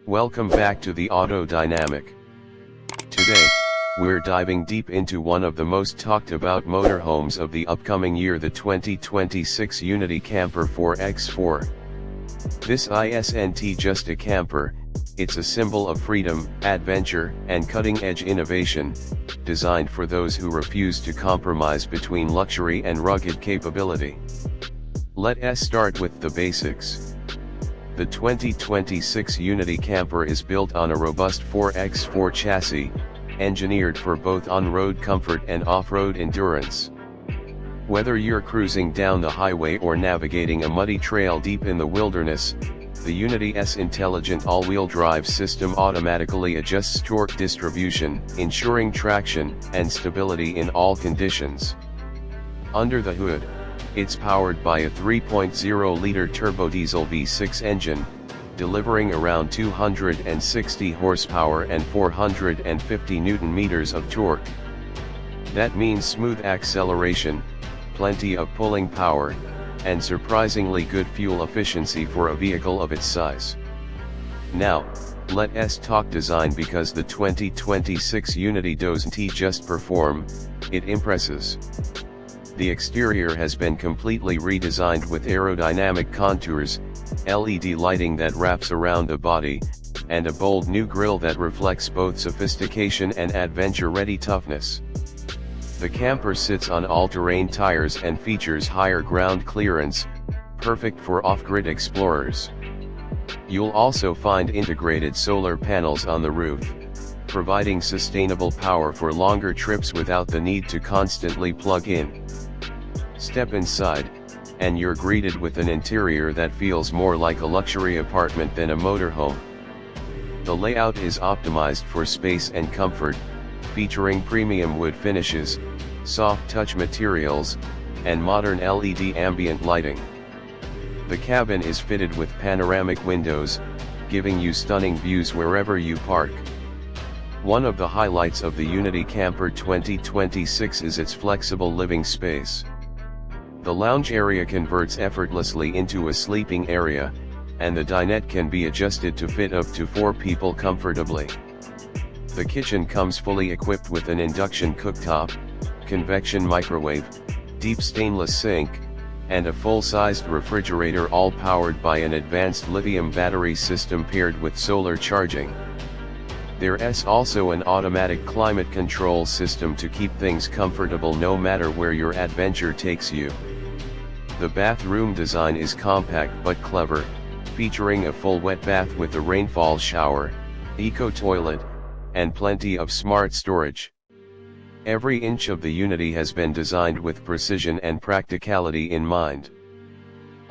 Welcome back to the Auto Dynamic. Today, we're diving deep into one of the most talked about motorhomes of the upcoming year, the 2026 Unity Camper 4x4. This isn't just a camper, it's a symbol of freedom, adventure, and cutting-edge innovation, designed for those who refuse to compromise between luxury and rugged capability. Let's start with the basics. The 2026 Unity Camper is built on a robust 4x4 chassis, engineered for both on-road comfort and off-road endurance. Whether you're cruising down the highway or navigating a muddy trail deep in the wilderness, the Unity's intelligent all-wheel drive system automatically adjusts torque distribution, ensuring traction and stability in all conditions. Under the hood, it's powered by a 3.0-liter turbodiesel V6 engine, delivering around 260 horsepower and 450 Nm of torque. That means smooth acceleration, plenty of pulling power, and surprisingly good fuel efficiency for a vehicle of its size. Now, let's talk design, because the 2026 Unity doesn't just perform, it impresses. The exterior has been completely redesigned with aerodynamic contours, LED lighting that wraps around the body, and a bold new grille that reflects both sophistication and adventure-ready toughness. The camper sits on all-terrain tires and features higher ground clearance, perfect for off-grid explorers. You'll also find integrated solar panels on the roof, providing sustainable power for longer trips without the need to constantly plug in. Step inside, and you're greeted with an interior that feels more like a luxury apartment than a motorhome. The layout is optimized for space and comfort, featuring premium wood finishes, soft touch materials, and modern LED ambient lighting. The cabin is fitted with panoramic windows, giving you stunning views wherever you park. One of the highlights of the Unity Camper 2026 is its flexible living space. The lounge area converts effortlessly into a sleeping area, and the dinette can be adjusted to fit up to 4 people comfortably. The kitchen comes fully equipped with an induction cooktop, convection microwave, deep stainless sink, and a full-sized refrigerator, all powered by an advanced lithium battery system paired with solar charging. There's also an automatic climate control system to keep things comfortable no matter where your adventure takes you. The bathroom design is compact but clever, featuring a full wet bath with a rainfall shower, eco toilet, and plenty of smart storage. Every inch of the Unity has been designed with precision and practicality in mind.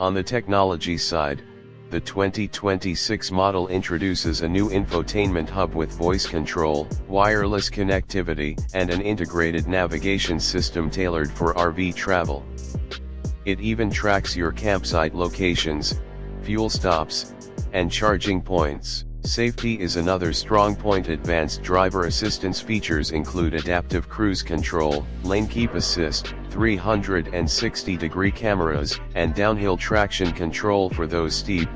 On the technology side, the 2026 model introduces a new infotainment hub with voice control, wireless connectivity, and an integrated navigation system tailored for RV travel. It even tracks your campsite locations, fuel stops, and charging points. Safety is another strong point. Advanced driver assistance features include adaptive cruise control, lane keep assist, 360-degree cameras, and downhill traction control for those steep,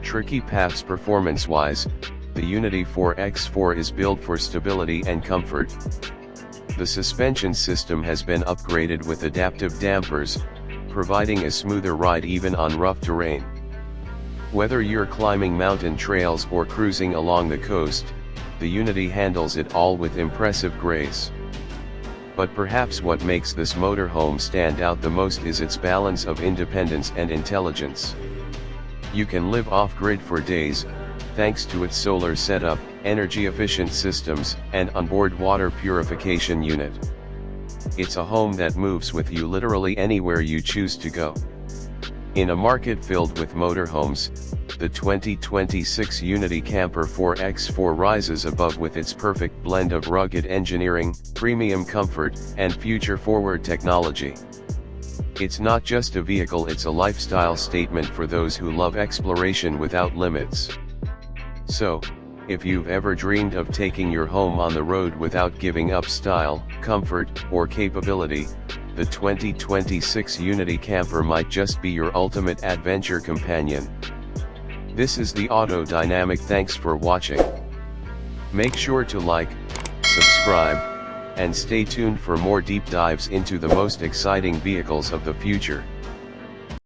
tricky paths. Performance-wise, the Unity 4x4 is built for stability and comfort. The suspension system has been upgraded with adaptive dampers, providing a smoother ride even on rough terrain. Whether you're climbing mountain trails or cruising along the coast, the Unity handles it all with impressive grace. But perhaps what makes this motorhome stand out the most is its balance of independence and intelligence. You can live off-grid for days, thanks to its solar setup, energy-efficient systems, and onboard water purification unit. It's a home that moves with you literally anywhere you choose to go. In a market filled with motorhomes, the 2026 Unity Camper 4x4 rises above with its perfect blend of rugged engineering, premium comfort, and future-forward technology. It's not just a vehicle, it's a lifestyle statement for those who love exploration without limits. So, if you've ever dreamed of taking your home on the road without giving up style, comfort, or capability, the 2026 Unity Camper might just be your ultimate adventure companion. This is the Auto Dynamic. Thanks for watching. Make sure to like, subscribe, and stay tuned for more deep dives into the most exciting vehicles of the future.